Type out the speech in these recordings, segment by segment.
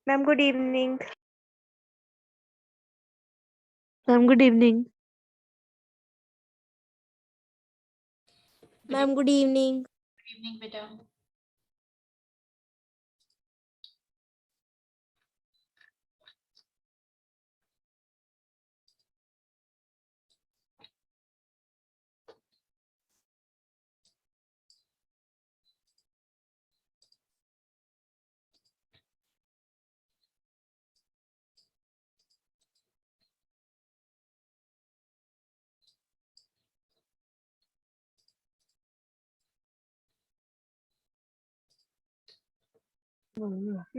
Ma'am good evening. Ma'am good evening. Ma'am good evening. Good evening बेटा।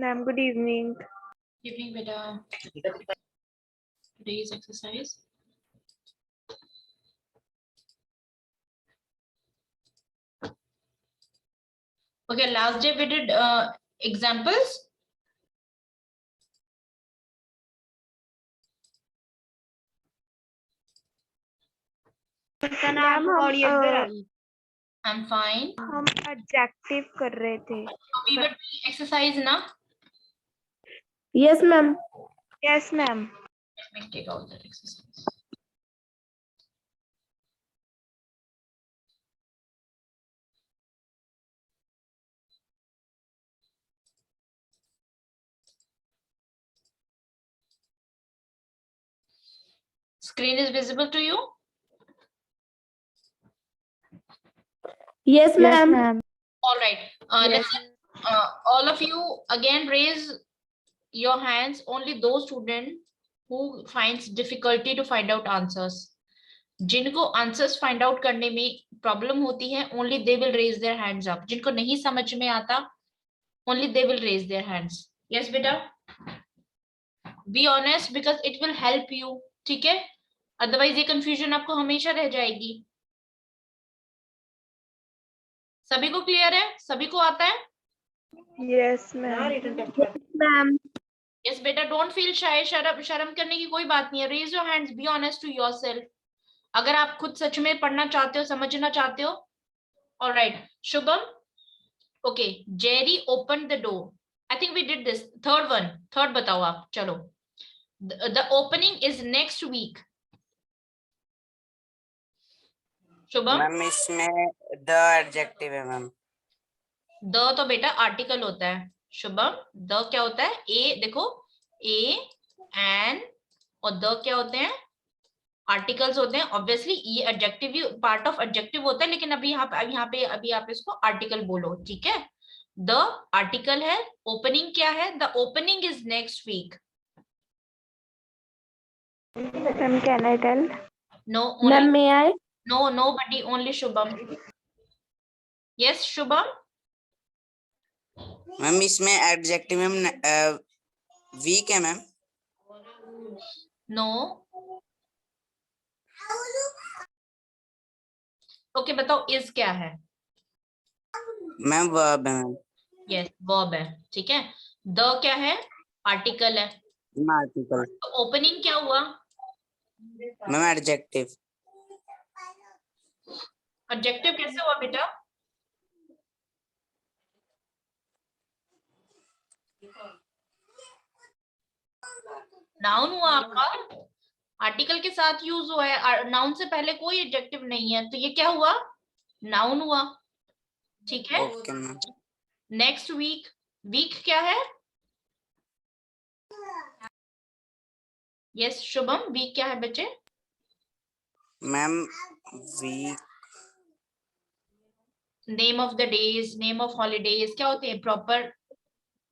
Ma'am good evening. Evening बेटा। Today's exercise. Okay, last day we did examples. Ma'am I'm fine. हम adjective कर रहे थे। So we were doing exercise now. Yes ma'am. Yes ma'am. Let me take out that exercise. Screen is visible to you? Yes ma'am. All right. Listen, all of you again raise your hands. Only those students who finds difficulty to find out answers. जिनको answers find out करने में problem होती है, only they will raise their hands up. जिनको नहीं समझ में आता, only they will raise their hands. Yes बेटा, be honest because it will help you. ठीक है, अदरवाइज ये कंफ्यूजन आपको हमेशा रह जाएगी. सभी को क्लियर है? सभी को आता है? Yes ma'am. यस बेटा, डोंट फील शाय. शर्म करने की कोई बात नहीं है. Raise your hands, be honest to yourself. अगर आप खुद सच में पढ़ना चाहते हो, समझना चाहते हो. All right, Shubham. Okay, Jerry open the door. I think we did this. Third बताओ आप. चलो, the opening is next week. Shubham. Ma'am इसमें द एडजेक्टिव है मैम. द तो बेटा आर्टिकल होता है. शुभम, द क्या होता है? ए, देखो, ए, एन और द क्या होते हैं? आर्टिकल्स होते हैं. ऑब्वियसली ये एडजेक्टिव पार्ट ऑफ एडजेक्टिव होता है, लेकिन अभी अभी आप इसको आर्टिकल बोलो. ठीक है, द आर्टिकल है. ओपनिंग क्या है? The opening is next week. Ma'am can I tell? No ma'am may I? No, nobody, only Shubham. Yes Shubham. Ma'am इसमें एडजेक्टिव में वीक है मैम. नो. ओके, बताओ इज क्या है? मैम वर्ब है मैम. यस, वर्ब है. ठीक है, द क्या है? आर्टिकल है. आर्टिकल. ओपनिंग क्या हुआ? Ma'am adjective. एडजेक्टिव कैसे हुआ बेटा? नाउन हुआ आपका. आर्टिकल के साथ यूज हुआ है. नाउन से पहले कोई एडजेक्टिव नहीं है, तो ये क्या हुआ? नाउन हुआ. ठीक है. Okay ma'am. Next week. Week क्या है? यस शुभम, वीक क्या है बच्चे? Ma'am week. Name of the days, name of holidays क्या होते हैं? Proper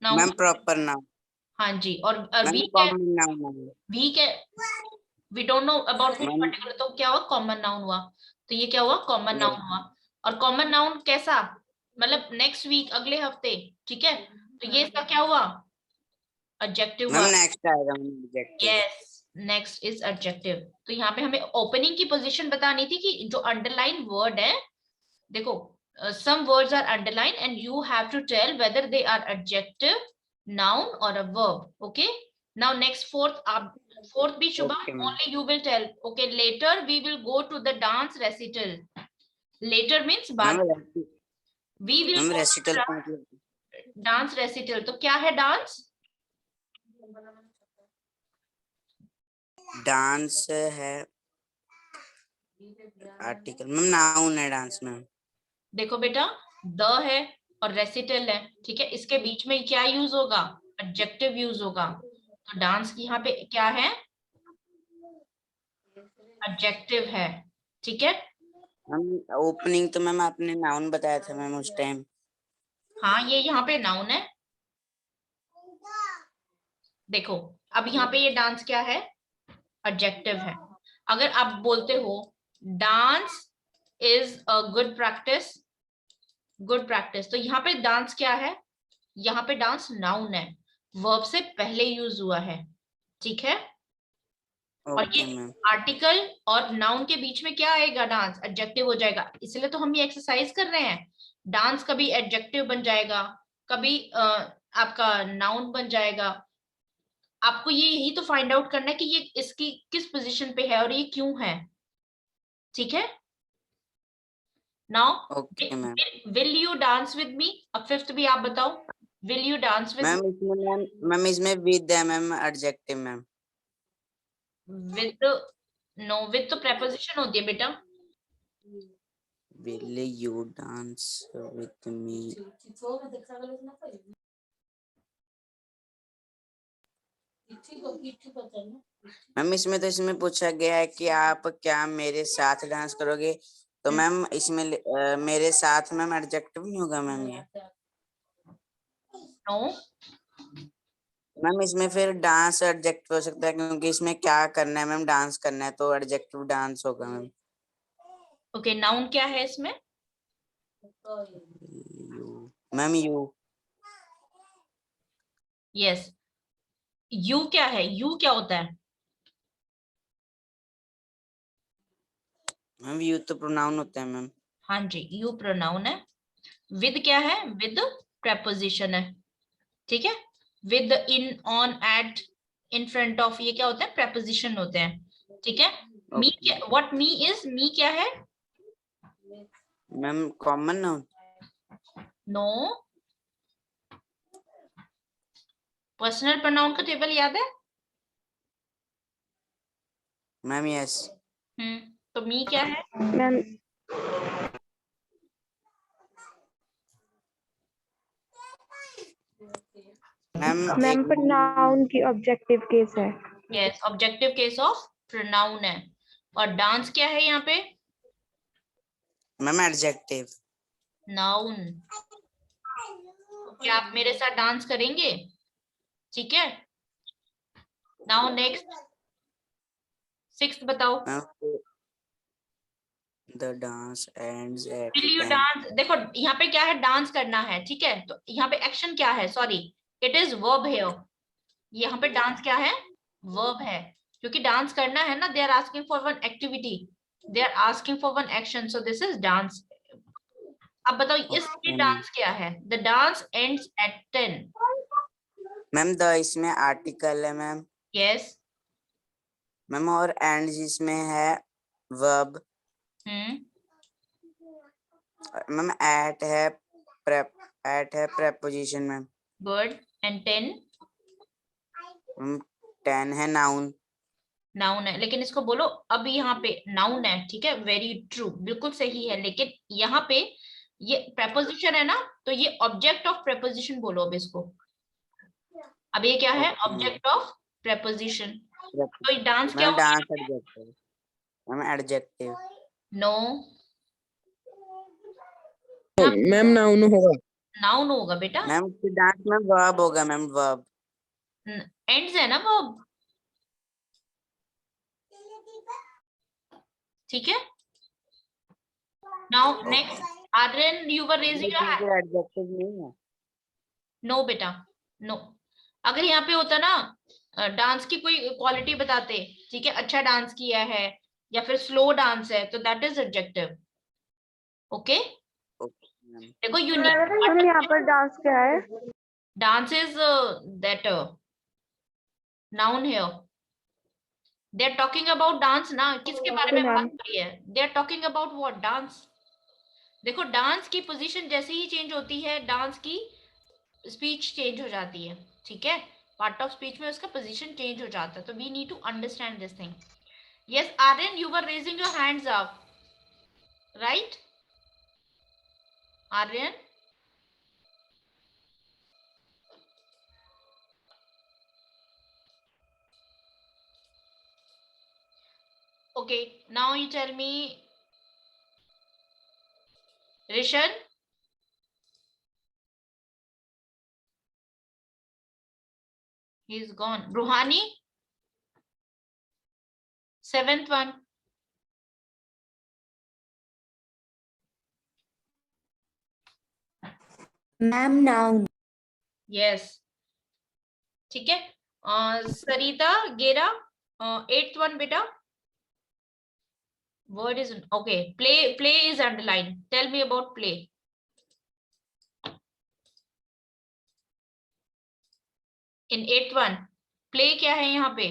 noun. Ma'am proper noun. हाँ जी. और मैम वीक है. Common noun. वीक है. वी डोंट नो अबाउट कुछ पर्टिकुलर, तो क्या हुआ? कॉमन नाउन हुआ. तो ये क्या हुआ? कॉमन नाउन हुआ. और कॉमन नाउन कैसा? मतलब नेक्स्ट वीक, अगले हफ्ते. ठीक है, तो ये इसका क्या हुआ? एडजेक्टिव हुआ. मैम नेक्स्ट आएगा ma'am adjective. Yes, next is adjective. तो यहाँ पे हमें ओपनिंग की पोजीशन बतानी थी कि जो अंडरलाइन वर्ड है, देखो, some words are underlined and you have to tell whether they are adjective, noun or a verb. Okay, now next fourth be Shubham. Okay, ma'am. Only you will tell. Okay, later we will go to the dance recital. Later means बाद. We will ma'am go to recital. the dance recital. तो क्या है dance? Dance है article ma'am, noun है dance ma'am. देखो बेटा, the है और रेसिटल है, ठीक है, इसके बीच में क्या यूज होगा? एडजेक्टिव यूज होगा। तो डांस की यहाँ पे क्या है? एडजेक्टिव है, ठीक है। मैम ओपनिंग तो मैम आपने नाउन बताया था मैम उस टाइम। हाँ, ये यहाँ पे नाउन है। देखो, अब यहाँ पे ये डांस क्या है? एडजेक्टिव है। अगर आप बोलते हो dance is a good practice, good practice, तो यहाँ पे डांस क्या है? यहाँ पे डांस नाउन है, वर्ब से पहले यूज हुआ है, ठीक है। और ये ओके मैम। आर्टिकल और नाउन के बीच में क्या आएगा? डांस एडजेक्टिव हो जाएगा। इसलिए तो हम ये एक्सरसाइज कर रहे हैं। डांस कभी एडजेक्टिव बन जाएगा, कभी आपका नाउन बन जाएगा। आपको ये यही तो फाइंड आउट करना है कि ये इसकी किस पोजीशन पे है और ये क्यों है, ठीक है। Now okay ma'am. Will you dance with me? अब फिफ्थ भी आप बताओ, will you dance with? Ma'am इसमें विद है ma'am, adjective ma'am. With? No, with तो प्रेपोजिशन होती है बेटा। Will you dance with me? Ma'am इसमें तो इसमें पूछा गया है कि आप क्या मेरे साथ डांस करोगे, तो मैम इसमें मेरे साथ मैम एडजेक्टिव नहीं होगा मैम ये? नो, मैम इसमें फिर डांस एडजेक्टिव हो सकता है, क्योंकि इसमें क्या करना है मैम? डांस करना है, तो एडजेक्टिव डांस होगा मैम। ओके, नाउन क्या है इसमें? You ma'am, you. Yes, you क्या है? यू क्या होता है? मैम यू तो प्रोनाउन होता है मैम। हाँ जी, यू प्रोनाउन है। विद क्या है? विद प्रेपोजिशन है, ठीक है। With, in, on, at, in front of, ये क्या होते हैं? प्रेपोजिशन होते हैं, ठीक है। मी क्या? What me is? मी क्या है? Ma'am common noun. No, personal pronoun का टेबल याद है? Ma'am yes. तो मी क्या है? मैम मैम मैम एक प्रोनाउन की ऑब्जेक्टिव केस है। Yes, objective case of pronoun है। और डांस क्या है यहाँ पे? Ma'am adjective. नाउन। क्या आप मेरे साथ डांस करेंगे? ठीक है। नाउ नेक्स्ट, सिक्स्थ बताओ। Ma'am the dance ends at will you 10। Dance? देखो यहाँ पे क्या है? डांस करना है, ठीक है। तो यहाँ पे एक्शन क्या है? Sorry, it is verb here. यहाँ पे डांस क्या है? वर्ब है, क्योंकि डांस करना है ना। They are asking for one activity, they are asking for one action, so this is dance. अब बताओ इसमें डांस क्या है? The dance ends at 10। Ma'am the इसमें आर्टिकल है मैम। यस। मैम और एंड जिसमें है वर्ब। मैम एट है preposition ma'am. Good. And 10? Ma'am 10 है नाउन। नाउन है, लेकिन इसको बोलो अब यहाँ पे नाउन है, ठीक है। वेरी ट्रू, बिल्कुल सही है। लेकिन यहाँ पे ये प्रेपोजिशन है ना, तो ये ऑब्जेक्ट ऑफ प्रेपोजिशन बोलो अब इसको। अब ये क्या है? Object of preposition. तो डांस क्या मैम होगा? Dance adjective. Ma'am adjective. No, ma'am noun होगा। नाउन होगा बेटा। मैम डांस में वर्ब होगा मैम, वर्ब। एंड्स है ना वो, ठीक है। Now next, Aryan you were raising your hand. Adjective नहीं है। नो बेटा, नो। अगर यहाँ पे होता ना, डांस की कोई क्वालिटी बताते, ठीक है, अच्छा डांस किया है या फिर स्लो डांस है, तो दैट इज एडजेक्टिव। ओके, देखो मैम यहाँ पर डांस क्या है? Dance is that noun here. They are talking about dance ना। किसके बारे में बात कर रही है? They are talking about what? Dance. देखो, डांस की पोजीशन जैसे ही चेंज होती है, डांस की स्पीच चेंज हो जाती है, ठीक है। पार्ट ऑफ स्पीच में उसका पोजीशन चेंज हो जाता है, तो we need to understand this thing. Yes Aryan, you were raising your hands up, right? Aryan, okay, now you tell me, Rishan. He's gone. Ruhani, 7th one. Ma'am, noun. Yes. ठीक है. सरिता गेरा, 8th one बेटा. Word is okay. Play is underlined. Tell me about play. In 8th one, play क्या है यहाँ पे?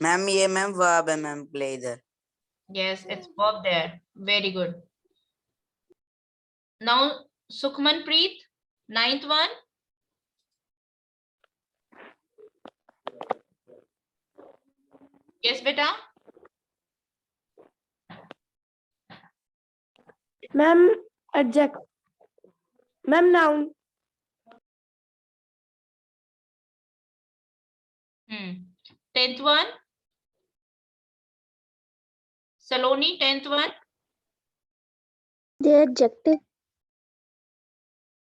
Ma'am ये ma'am verb है मैम, प्ले इधर. Yes, it's verb there. Very good. Now Sukhman Preet, 9th one. Yes बेटा. Ma'am, adject. Ma'am, noun. 10th one. Saloni, 10th one. The adjective.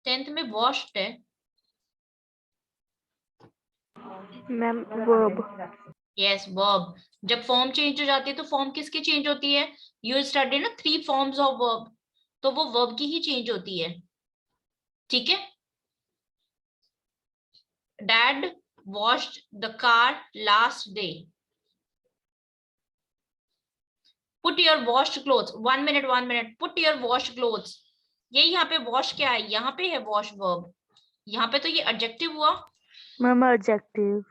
10th में washed है. Ma'am verb. Yes, verb. जब form change हो जाती है तो form किसकी change होती है? यू स्टडी ना 3 फॉर्म्स ऑफ वर्ब, तो वो वर्ब की ही चेंज होती है. ठीक है. Dad washed the car last day. Put your washed clothes. 1 minute. Put your washed clothes. ये यहाँ पे वॉश क्या है? यहाँ पे है वॉश वर्ब. यहाँ पे तो ये एडजेक्टिव हुआ. Ma'am adjective.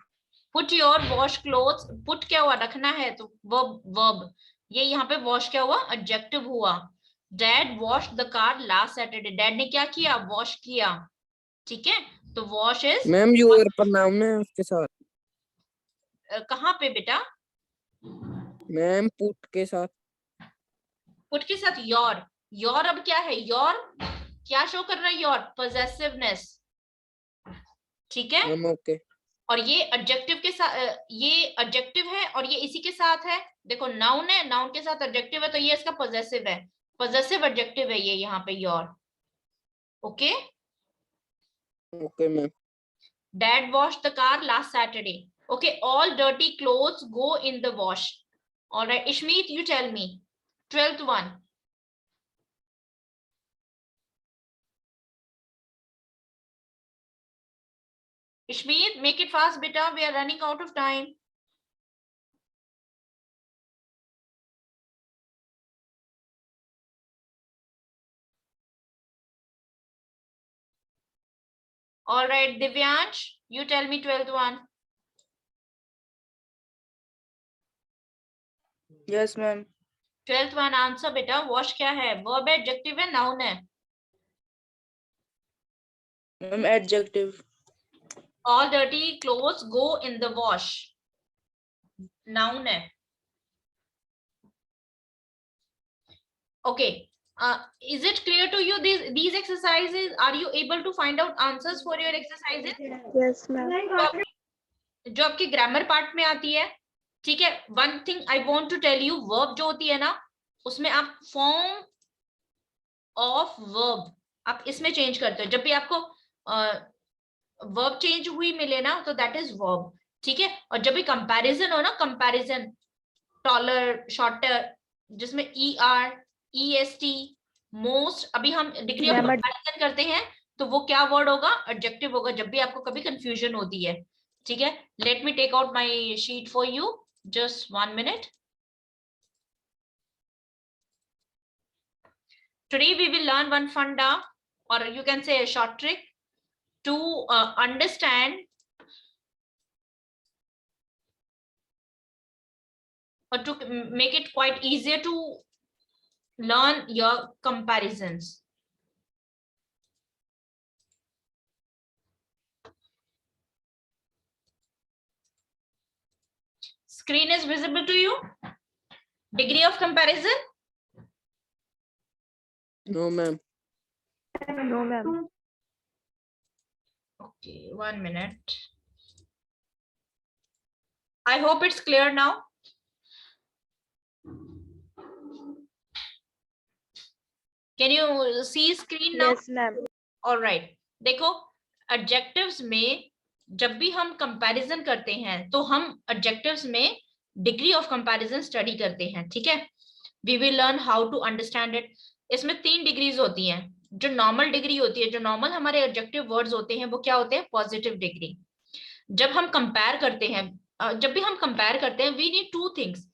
Put your wash clothes. Put क्या हुआ? रखना है, तो वर्ब. ये यहाँ पे वॉश क्या हुआ? एडजेक्टिव हुआ. Dad wash the car last Saturday. Dad ने क्या किया? वॉश किया. ठीक है, तो wash is ma'am your pronoun है उसके साथ. कहाँ पे बेटा? मैम पुट के साथ. पुट के साथ योर. योर अब क्या है? योर क्या शो कर रहा है? Your possessiveness. ठीक है. Ma'am okay. और ये एडजेक्टिव के साथ, ये एडजेक्टिव है और ये इसी के साथ है. देखो नाउन है, नाउन के साथ एडजेक्टिव है, तो ये इसका पोजेसिव है. पोजेसिव एडजेक्टिव है ये यहाँ पे your. Okay. Okay ma'am. Dad washed the car last Saturday. Okay, all dirty clothes go in the wash. All right, Ishmeet, you tell me. 12th one. Ishmeet, make it fast, beta. We are running out of time. All right, Divyansh, you tell me 12th one. Yes ma'am. 12th one answer, beta. Wash क्या है? Verb है, adjective है, noun है? Ma'am adjective. All dirty clothes go in the wash. Noun है. Okay. Is it clear to you these exercises? Are you able to find out answers for your exercises? Yes ma'am. जो आपके grammar part में आती है. ठीक है. One thing I want to tell you, verb जो होती है ना, उसमें आप फॉर्म ऑफ वर्ब आप इसमें चेंज करते हो. जब भी आपको वर्ब चेंज हुई मिले ना, तो दैट इज वर्ब. ठीक है. और जब भी कंपैरिजन हो ना, कंपैरिजन टॉलर शॉर्टर, जिसमें ER EST मोस्ट, अभी हम डिग्री ऑफ कंपैरिजन करते हैं, तो वो क्या वर्ड होगा? एडजेक्टिव होगा, जब भी आपको कभी कंफ्यूजन होती है. ठीक है. Let me take out my sheet for you, just 1 minute. Today we will learn one funda, or you can say a short trick to understand or to make it quite easier to learn your comparisons. screen is visible to you? Degree of comparison? No, ma'am. No, ma'am. Okay, 1 minute. I hope it's clear now. Can you see screen now? Yes, ma'am. All right. देखो adjectives में जब भी हम comparison करते हैं तो हम adjectives में डिग्री ऑफ कंपैरिजन स्टडी करते हैं, ठीक है? We will learn how to understand it. इसमें 3 डिग्रीज होती हैं. जो नॉर्मल डिग्री होती है, जो नॉर्मल हमारे एडजेक्टिव वर्ड्स होते हैं, वो क्या होते हैं? Positive degree. जब हम कंपेयर करते हैं, जब भी हम कंपेयर करते हैं, वी नीड 2 थिंग्स.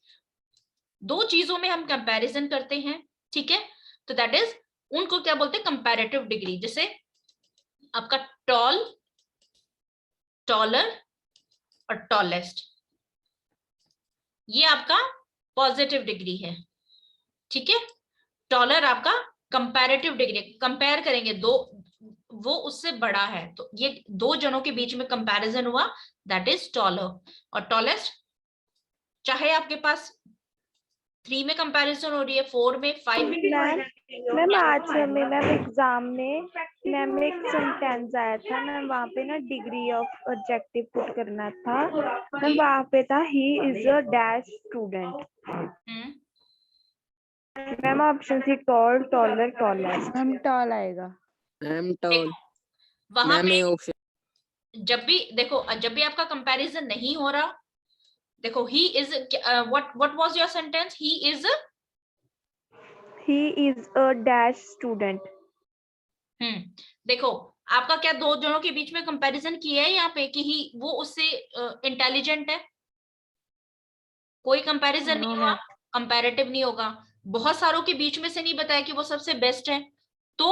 2 चीजों में हम कंपैरिजन करते हैं, ठीक है? तो दैट इज, उनको क्या बोलते हैं? Comparative degree. जैसे आपका टॉल, टॉलर और टॉलेस्ट, ये आपका पॉजिटिव डिग्री है, ठीक है? टॉलर आपका कंपैरेटिव डिग्री. कंपेयर करेंगे दो, वो उससे बड़ा है, तो ये 2 जनों के बीच में कंपैरिजन हुआ, दैट इज टॉलर. और टॉलेस्ट, चाहे आपके पास 3 में कंपैरिजन हो रही है, 4 में, 5 में. मैम आज हमें मैम एग्जाम में मैम एक सेंटेंस आया था मैम, वहाँ पे ना डिग्री ऑफ ऑब्जेक्टिव पुट करना था मैम. वहाँ पे था ही is a dash student. Ma'am option थी tall, taller, tallest. Ma'am tall आएगा. Ma'am tall. वहां मैम पे ये ऑप्शन. जब भी देखो, जब भी आपका कंपैरिजन नहीं हो रहा, देखो he is, what was your sentence? He is a dash student. देखो आपका क्या 2 जनों के बीच में कंपैरिजन किया है यहाँ पे कि ही, वो उससे इंटेलिजेंट है? कोई कंपैरिजन नहीं हुआ, कंपैरेटिव नहीं होगा. बहुत सारों के बीच में से नहीं बताया कि वो सबसे बेस्ट है, तो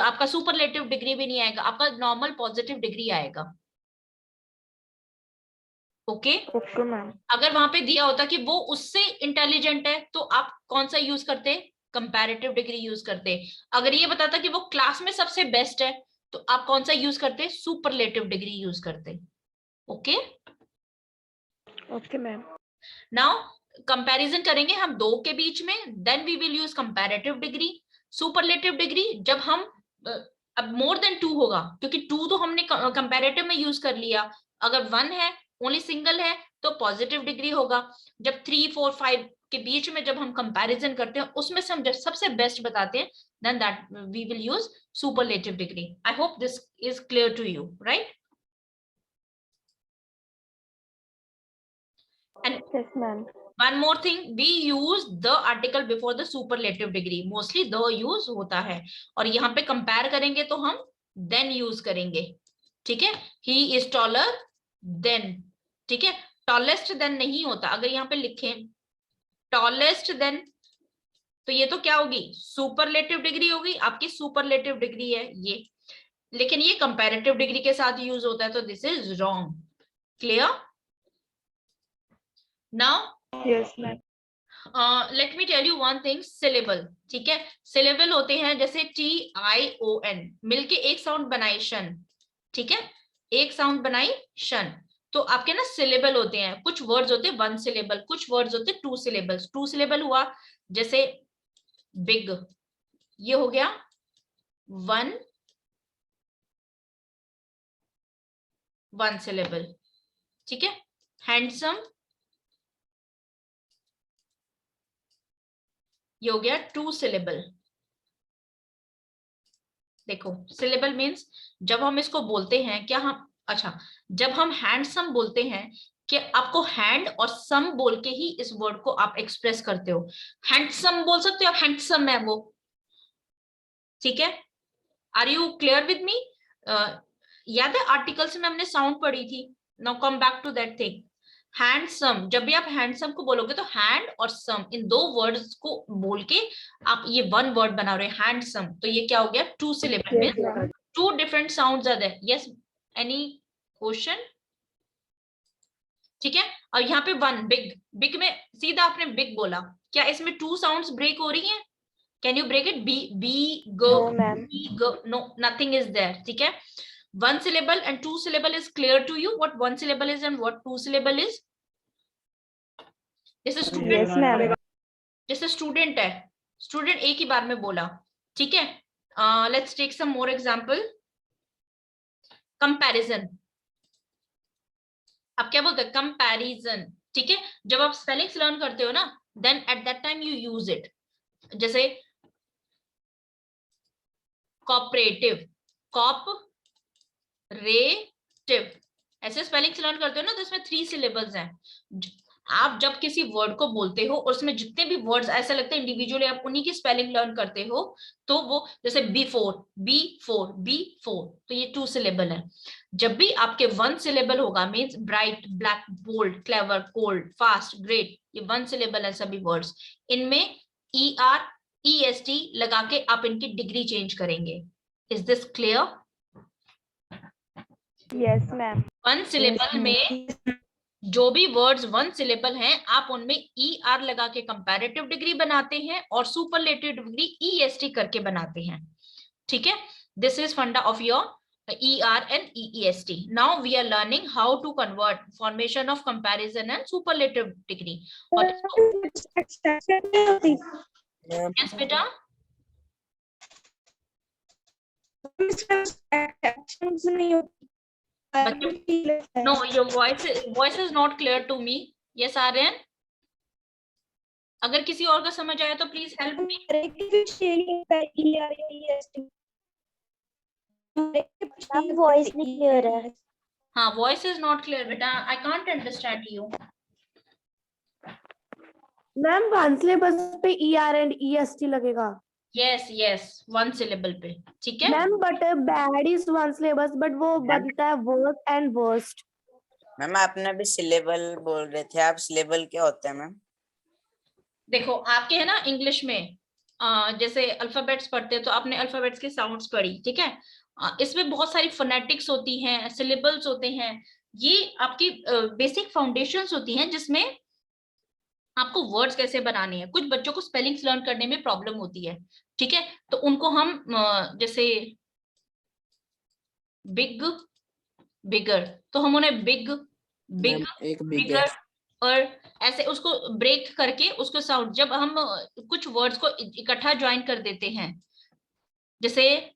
आपका सुपरलेटिव डिग्री भी नहीं आएगा, आपका नॉर्मल पॉजिटिव डिग्री आएगा. Okay okay ma'am. अगर वहां पे दिया होता कि वो उससे इंटेलिजेंट है, तो आप कौन सा यूज करते? कंपैरेटिव डिग्री यूज करते. अगर ये बताता कि वो क्लास में सबसे बेस्ट है, तो आप कौन सा यूज करते? सुपरलेटिव डिग्री यूज करते. Okay okay ma'am. Now comparison करेंगे हम 2 के बीच में, then we will use comparative degree. Superlative degree जब हम अब मोर देन 2 होगा, क्योंकि 2 तो हमने कंपैरेटिव में यूज कर लिया. अगर 1 है, ओनली सिंगल है, तो पॉजिटिव डिग्री होगा. जब 3, 4, 5 के बीच में जब हम कंपैरिजन करते हैं, उसमें से हम जब सबसे बेस्ट बताते हैं, then that we will use superlative degree. I hope this is clear to you, right? And yes ma'am. one more thing, we use the article before the superlative degree. mostly the use होता है, और यहाँ पे compare करेंगे तो हम then use करेंगे, ठीक है? he is taller than, ठीक है? tallest than नहीं होता. अगर यहाँ पे लिखें tallest than, तो ये तो क्या होगी? सुपरलेटिव डिग्री होगी. आपकी सुपरलेटिव डिग्री है ये, लेकिन ये कंपैरेटिव डिग्री के साथ यूज होता है, तो this is wrong. Clear? Now yes ma'am. Let me tell you one thing. Syllable, ठीक है? सिलेबल होते हैं जैसे TION, मिलके एक साउंड बनाई शन, ठीक है? एक साउंड बनाई शन. तो आपके ना सिलेबल होते हैं. कुछ वर्ड्स होते हैं 1 सिलेबल, कुछ वर्ड्स होते हैं 2 सिलेबल्स. 2 सिलेबल हुआ जैसे बिग, ये हो गया 1 सिलेबल, ठीक है? हैंडसम, ये हो गया 2 सिलेबल. देखो सिलेबल मीन्स जब हम इसको बोलते हैं, क्या हम, अच्छा, जब हम हैंडसम बोलते हैं, कि आपको हैंड और सम बोल के ही इस वर्ड को आप एक्सप्रेस करते हो. हैंडसम बोल सकते हो, हैंडसम है वो, ठीक है? Are you clear with me? याद है आर्टिकल्स में हमने साउंड पढ़ी थी. Now come back to that thing. Handsome, जब भी आप हैंडसम को बोलोगे तो हैंड और सम, इन 2 वर्ड्स को बोल के आप ये 1 वर्ड बना रहे हो, हैंडसम. तो ये क्या हो गया? 2 सिलेबल में 2 different sounds are there. Yes, any question? ठीक है? और यहाँ पे 1 बिग, बिग में सीधा आपने बिग बोला, क्या इसमें 2 साउंड्स ब्रेक हो रही हैं? Can you break it? बी गो, नो, नथिंग इज देयर, ठीक है? 1 syllable and 2 syllable is clear to you what 1 syllable is and what 2 syllable is? जैसे Yes, स्टूडेंट ma'am. जैसे स्टूडेंट है, स्टूडेंट एक ही बार में बोला, ठीक है। Let's take some more example. Comparison, आप क्या बोलते हैं? कंपैरिजन, ठीक है। जब आप स्पेलिंग्स लर्न करते हो ना, then at that time you use it. जैसे कोऑपरेटिव, कोऑपरेटिव, ऐसे स्पेलिंग्स लर्न करते हो ना, तो इसमें 3 सिलेबल्स हैं। आप जब किसी वर्ड को बोलते हो और उसमें जितने भी वर्ड्स ऐसा लगता है इंडिविजुअली आप उन्हीं की स्पेलिंग लर्न करते हो, तो वो जैसे बी4, तो ये 2 सिलेबल है। जब भी आपके 1 सिलेबल होगा, means bright, black, bold, clever, cold, fast, great, ये 1 सिलेबल है सभी वर्ड्स। इनमें ER EST लगा के आप इनकी डिग्री चेंज करेंगे। Is this clear? Yes, ma'am. 1 syllable में जो भी वर्ड्स 1 सिलेबल हैं, आप उनमें ER लगा के कंपैरेटिव डिग्री बनाते हैं और सुपरलेटिव डिग्री EST करके बनाते हैं, ठीक है। दिस इज फंडा of your ER and EEST. Now we are learning how to convert formation of comparison and superlative degree. और इसको, मैम yes बेटा, no, your voice is not clear to me. Yes, Aryan, अगर किसी और का समझ आया तो प्लीज हेल्प मी। वॉइस नहीं क्लियर है। हाँ, वॉइस इज नॉट क्लियर बेटा, I can't understand you. Ma'am 1 syllabus पे ER एंड EST लगेगा। यस यस, 1 सिलेबल पे, ठीक है। Ma'am but bad is 1 syllabus, but वो बनता है वर्स्ट एंड वर्स्ट। मैम आपने अभी सिलेबल बोल रहे थे, आप सिलेबल क्या होता है मैम? देखो आपके है ना इंग्लिश में जैसे अल्फाबेट्स पढ़ते हैं तो आपने अल्फाबेट्स के साउंड्स पढ़ी, ठीक है। इसमें बहुत सारी फोनेटिक्स होती हैं, सिलेबल्स होते हैं, ये आपकी बेसिक फाउंडेशंस होती हैं जिसमें आपको वर्ड्स कैसे बनाने हैं। कुछ बच्चों को स्पेलिंग्स लर्न करने में प्रॉब्लम होती है, ठीक है, तो उनको हम जैसे बिग, बिगर, तो हम उन्हें बिग, बिग, मैम एक बिग बिगर और ऐसे उसको ब्रेक करके उसको साउंड, जब हम कुछ वर्ड्स को इकट्ठा ज्वाइन कर देते हैं, जैसे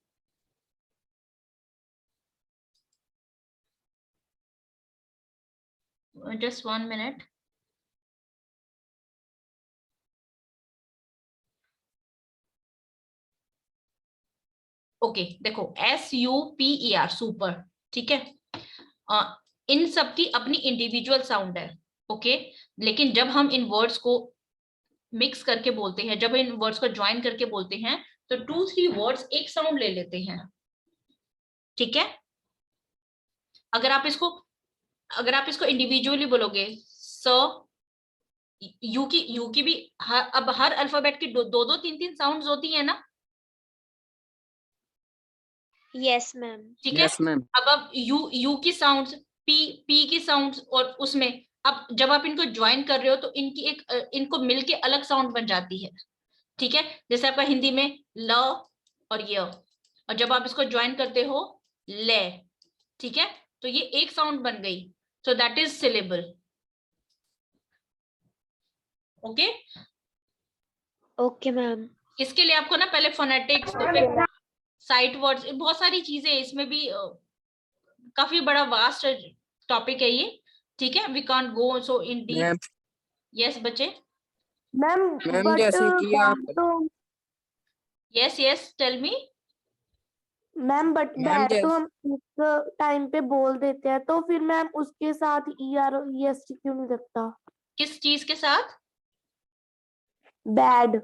जस्ट 1 मिनट, ओके देखो SUPER, सुपर, ठीक है। इन सब की अपनी इंडिविजुअल साउंड है, ओके। लेकिन जब हम इन वर्ड्स को मिक्स करके बोलते हैं, जब इन वर्ड्स को ज्वाइन करके बोलते हैं, तो 2-3 वर्ड्स एक साउंड ले लेते हैं, ठीक है। अगर आप इसको इंडिविजुअली बोलोगे, यू की भी अब हर अल्फाबेट की 2-3 साउंड्स होती है ना, यस मैम। ठीक है। यस मैम अब यू की साउंड्स, पी की साउंड्स, और उसमें अब जब आप इनको ज्वाइन कर रहे हो तो इनको मिलके अलग साउंड बन जाती है, ठीक है। जैसे आपका हिंदी में ल और य, और जब आप इसको ज्वाइन करते हो ले, ठीक है, तो ये एक साउंड बन गई, so that is syllable, okay. Okay ma'am. इसके लिए आपको ना पहले फोनेटिक्स, साइट वर्ड्स, बहुत सारी चीजें इसमें भी, काफी बड़ा वास्ट टॉपिक है ये, ठीक है। We can't go so in deep. Ma'am yes बच्चे, मैम मैम बट जैसे कि आप तो yes yes tell me. Ma'am but ma'am bad तो जैसे हम एक टाइम पे बोल देते हैं, तो फिर मैम उसके साथ ER और EST क्यों नहीं लगता? किस चीज के साथ? बैड।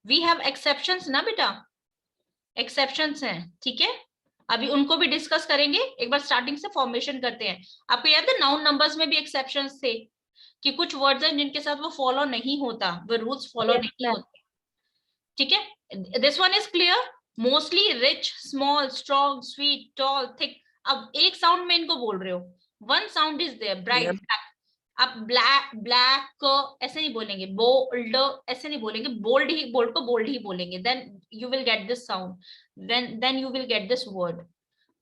वी हैव एक्सेप्शंस ना बेटा, एक्सेप्शंस हैं, ठीक है। अभी उनको भी डिस्कस करेंगे, एक बार स्टार्टिंग से फॉर्मेशन करते हैं। आपको याद है नाउन नंबर्स में भी एक्सेप्शंस थे कि कुछ वर्ड्स हैं जिनके साथ वो फॉलो नहीं होता, वो रूल्स फॉलो Yes, नहीं ma'am. होते, ठीक है। This one is clear, mostly rich, small, strong, sweet, tall, thick. अब एक साउंड में इनको बोल रहे हो, 1 sound is there, bright, ma'am black. आप ब्लैक ऐसे नहीं बोलेंगे, बोल्ड ऐसे नहीं बोलेंगे, बोल्ड को बोल्ड ही बोलेंगे, then you will get this sound, then you will get this word,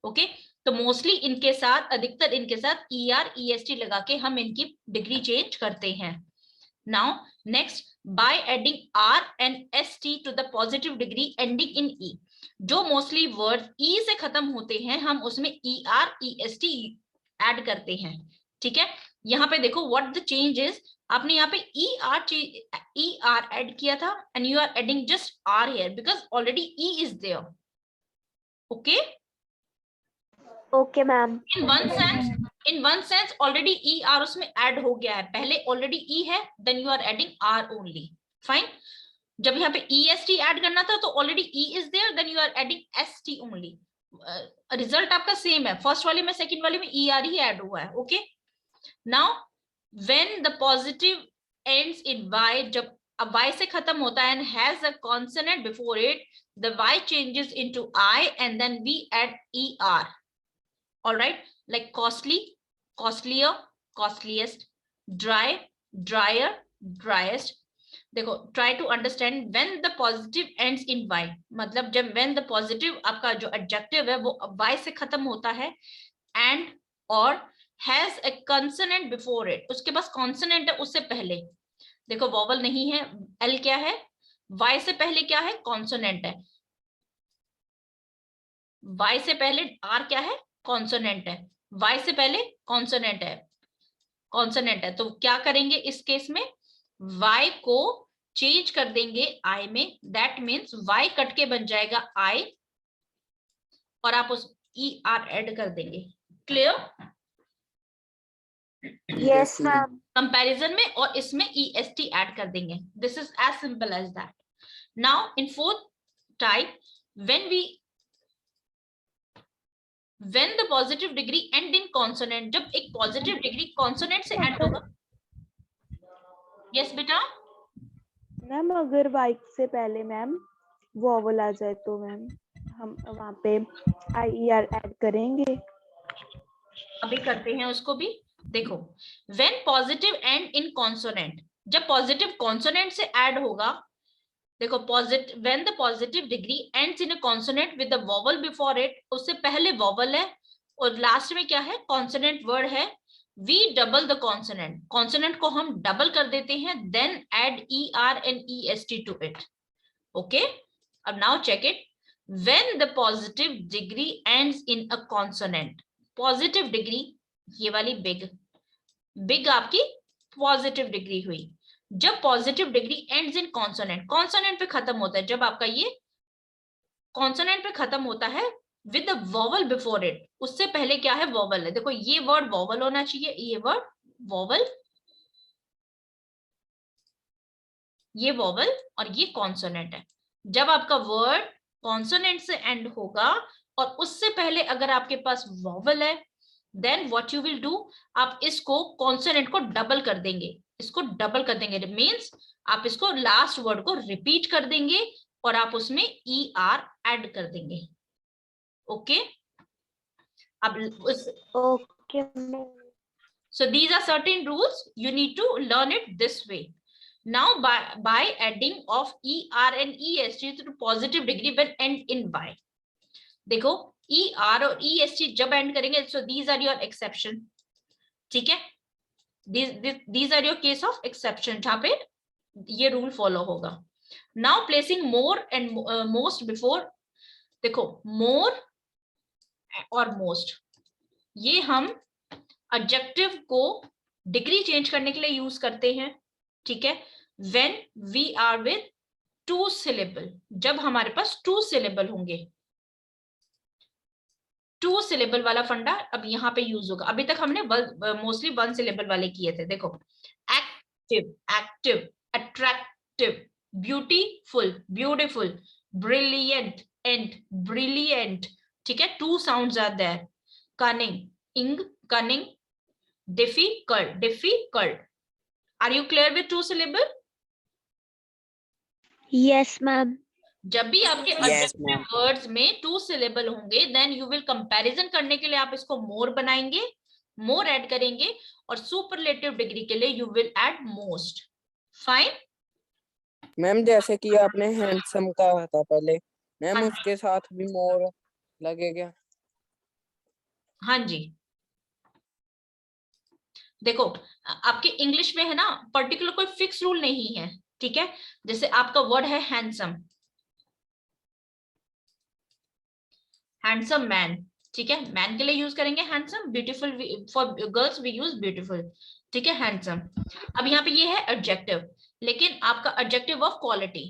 okay. तो मोस्टली इनके साथ, अधिकतर इनके साथ ER EST लगा के हम इनकी डिग्री चेंज करते हैं। Now next, by adding R and ST to the positive degree ending in E, जो मोस्टली वर्ड E से खत्म होते हैं हम उसमें ER EST ऐड करते हैं। ठीक है, यहाँ पे देखो व्हाट द चेंज इज, आपने यहाँ पे ER ऐड किया था and you are adding just R here because already E is there. Okay, okay ma'am. in one sense already ER उसमें ऐड हो गया है, पहले ऑलरेडी E है, then you are adding R only, fine। जब यहाँ पे EST ऐड करना था तो already E is there, then you are adding ST only। Result आपका सेम है, फर्स्ट वाले में सेकंड वाले में ER ही ऐड हुआ है। Okay, now when the positive ends in Y, जब अब Y से खत्म होता है and has a consonant before it, the Y changes into I and then we add ER। all right, like costly, costlier, costliest, dry, drier, driest। देखो, try to understand when the positive ends in Y, मतलब जब when the positive आपका जो adjective है वो Y से खत्म होता है and और has a consonant before it, उसके पास consonant है उससे पहले। देखो vowel नहीं है, L क्या है, Y से पहले क्या है, consonant है, Y से पहले R क्या है, कॉन्सोनेंट है, Y से पहले कॉन्सोनेंट है, कॉन्सोनेंट है। तो क्या करेंगे इस केस में, Y को चेंज कर देंगे I में, दैट मीन्स Y कट के बन जाएगा I और आप उस ER ऐड कर देंगे। क्लियर? Yes ma'am. कंपैरिजन में और इसमें EST ऐड कर देंगे। This is as simple as that. Now in fourth type, when the positive degree end in consonant, जब एक positive degree consonant से end होगा। yes बेटा, मैम अगर वाइक से पहले मैम वॉवल आ जाए तो मैम हम वहाँ पे IER ऐड करेंगे। अभी करते हैं उसको भी। देखो, when positive end in consonant, जब positive consonant से add होगा, देखो positive, when the positive degree ends in a consonant with the vowel before it, उससे पहले vowel है और लास्ट में क्या है, consonant word है, we double the consonant, consonant को हम डबल कर देते हैं, then add ER and EST to it। okay, अब now check it, when the positive degree ends in a consonant, positive degree ये वाली big आपकी positive degree हुई, जब positive degree ends in consonant, consonant पे खत्म होता है, जब आपका ये कॉन्सोनेंट पे खत्म होता है with the vowel before it, उससे पहले क्या है, वॉवल है। देखो ये वर्ड वॉवल होना चाहिए, ये वर्ड वॉवल, ये वॉवल और ये कॉन्सोनेंट है। जब आपका वर्ड कॉन्सोनेंट से एंड होगा और उससे पहले अगर आपके पास वॉवल है, then what you will do, आप इसको कॉन्सोनेंट को डबल कर देंगे, इसको डबल कर देंगे, मीन्स आप इसको लास्ट वर्ड को रिपीट कर देंगे और आप उसमें ER ऐड कर देंगे। ओके, अब उस okay, so these are certain rules, you need to learn it this way। now by adding of ER and EST to positive degree when end in Y, देखो ER और EST जब and करेंगे, so these are your exception। ठीक है, these are your case of exception जहाँ पे ये rule follow होगा। Now placing more and most before, देखो मोर और मोस्ट ये हम एडजेक्टिव को डिग्री चेंज करने के लिए यूज करते हैं। ठीक है, when we are with 2 syllable, जब हमारे पास 2 सिलेबल होंगे, 2 सिलेबल वाला फंडा अब यहाँ पे यूज होगा। अभी तक हमने मोस्टली 1 सिलेबल वाले किए थे। देखो active, active, attractive, beautiful, beautiful, brilliant and brilliant. ठीक है, 2 sounds are there, cunning, ing, cunning, difficult, difficult. Are you clear with 2 syllable? Yes ma'am. जब भी आपके एडजेक्टिव वर्ड्स में 2 सिलेबल होंगे, देन यू विल कंपैरिजन करने के लिए आप इसको मोर बनाएंगे, मोर ऐड करेंगे और सुपरलेटिव डिग्री के लिए you will add most. Fine ma'am, जैसे कि आपने हैंडसम कहा था पहले, मैम उसके साथ भी मोर लगेगा? हाँ जी, देखो आपके इंग्लिश में है ना, पर्टिकुलर कोई फिक्स रूल नहीं है, ठीक है। जैसे आपका वर्ड है हैंडसम, हैंडसम मैन, ठीक है, मैन के लिए यूज करेंगे handsome, beautiful for girls we use beautiful, ठीक है, हैंडसम। अब यहाँ पे ये है एडजेक्टिव, लेकिन आपका एडजेक्टिव ऑफ क्वालिटी,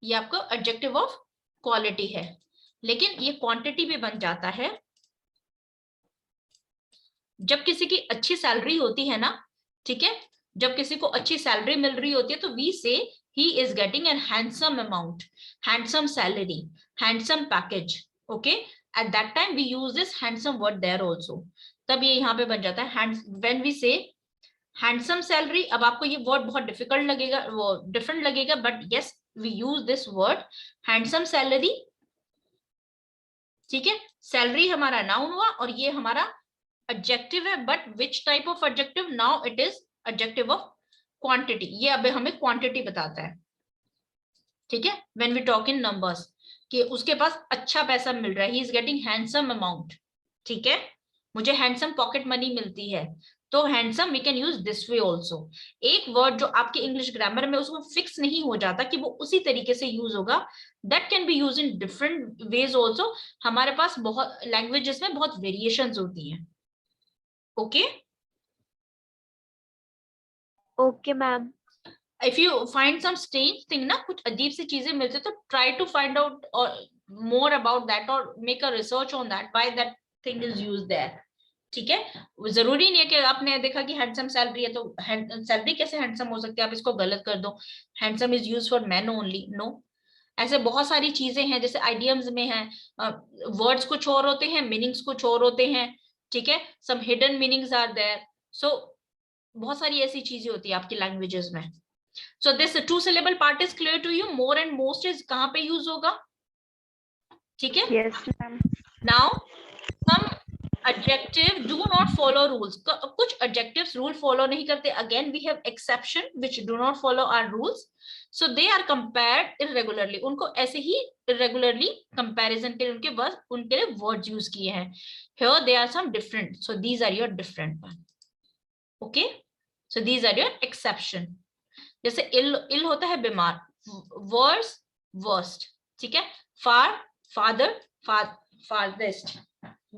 ये आपका एडजेक्टिव ऑफ क्वालिटी है, लेकिन ये क्वांटिटी भी बन जाता है जब किसी की अच्छी सैलरी होती है ना, ठीक है, जब किसी को अच्छी सैलरी मिल रही होती है तो we say he is getting an handsome amount, handsome salary, handsome package, okay, at that time we use this handsome word there also, तब ये यहाँ पे बन जाता है when we say handsome salary. अब आपको ये वर्ड बहुत डिफिकल्ट लगेगा, वो डिफरेंट लगेगा, but yes we use this word handsome salary, ठीक है। सैलरी हमारा नाउन हुआ और ये हमारा एडजेक्टिव है, but which type of adjective, now it is adjective of quantity, ये अब हमें क्वांटिटी बताता है, ठीक है। When we talk in numbers कि उसके पास अच्छा पैसा मिल रहा है, he is getting handsome amount, ठीक है, मुझे हैंडसम पॉकेट मनी मिलती है, तो handsome we can use this way also. एक वर्ड जो आपके इंग्लिश ग्रामर में उसको फिक्स नहीं हो जाता कि वो उसी तरीके से यूज होगा, that can be use in different ways also. हमारे पास बहुत लैंग्वेजेस में बहुत वेरिएशंस होती हैं, okay. Okay ma'am. If you find some strange thing ना, कुछ अजीब सी चीजें मिलती तो try to find out more about that और make a research on that why that thing is used there, ठीक है। जरूरी नहीं है कि आपने देखा कि हैंडसम सैलरी है तो सैलरी कैसे हैंडसम हो सकती है, आप इसको गलत कर दो, handsome is use for man only, no. ऐसे बहुत सारी चीजें हैं, जैसे आइडियम्स में है, वर्ड्स कुछ और होते हैं, मीनिंग्स कुछ और होते हैं, ठीक है, some hidden meanings are there, so बहुत सारी ऐसी चीजें होती है आपकी लैंग्वेजेस में। So this two syllable part is clear to you, more and most is कहां पे यूज होगा, ठीक है। Yes, ma'am. Now some adjective do not follow rules, कुछ adjectives rule follow नहीं करते, again we have exception which do not follow our rules, so they are compared irregularly, उनको ऐसे ही irregularly comparison के लिए उनके लिए words use किए हैं, here they are some different, so these are your different one, okay, so these are your exception। जैसे ill होता है बीमार, worse worst, ठीक है, far father farthest,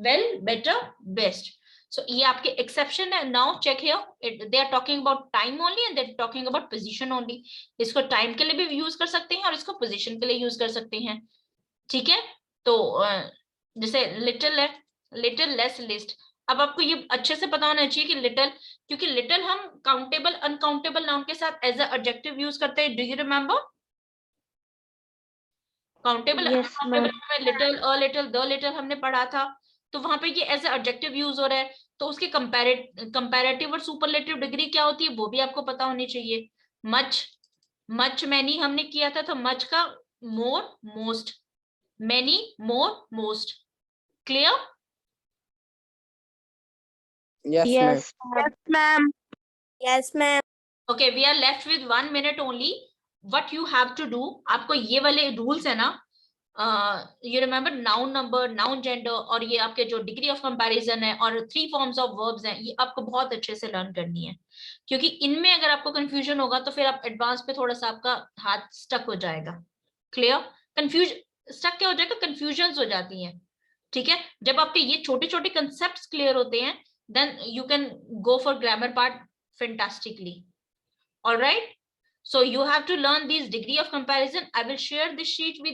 well better best, so ये आपके exception है। now check here they are talking about time only and they are talking about position only, इसको time के लिए भी यूज कर सकते हैं और इसको position के लिए यूज कर सकते हैं, ठीक है। तो जैसे little है, little less list, अब आपको ये अच्छे से पता होना चाहिए कि little, क्योंकि little हम countable uncountable noun के साथ as a adjective यूज करते हैं, do you remember? Countable Yes, ma'am. में little, a little, the little हमने पढ़ा था, तो वहां पे ये एज ए एडजेक्टिव यूज हो रहा है, तो उसके कंपैरेटिव और सुपरलेटिव डिग्री क्या होती है वो भी आपको पता होनी चाहिए। मच, मच मैनी हमने किया था, तो मच का more most, many more most, clear? Yes, ma'am. Yes, ma'am. Yes, ma'am. Yes, ma'am. Okay, we are left with 1 minute only. What you have to do, आपको ये वाले रूल्स है ना, you remember noun number, noun gender, और ये आपके जो degree of comparison है और 3 फॉर्म्स ऑफ वर्ब्स हैं, ये आपको बहुत अच्छे से लर्न करनी है, क्योंकि इनमें अगर आपको कंफ्यूजन होगा तो फिर आप एडवांस पे थोड़ा सा आपका हाथ स्टक हो जाएगा। क्लियर? कंफ्यूज स्टक क्या हो जाएगा, कंफ्यूजन हो जाती हैं, ठीक है। जब आपके ये छोटे छोटे कंसेप्ट क्लियर होते हैं, then you can go for grammar part fantastically. All right, so you have to learn these degree of comparison. I will share this sheet with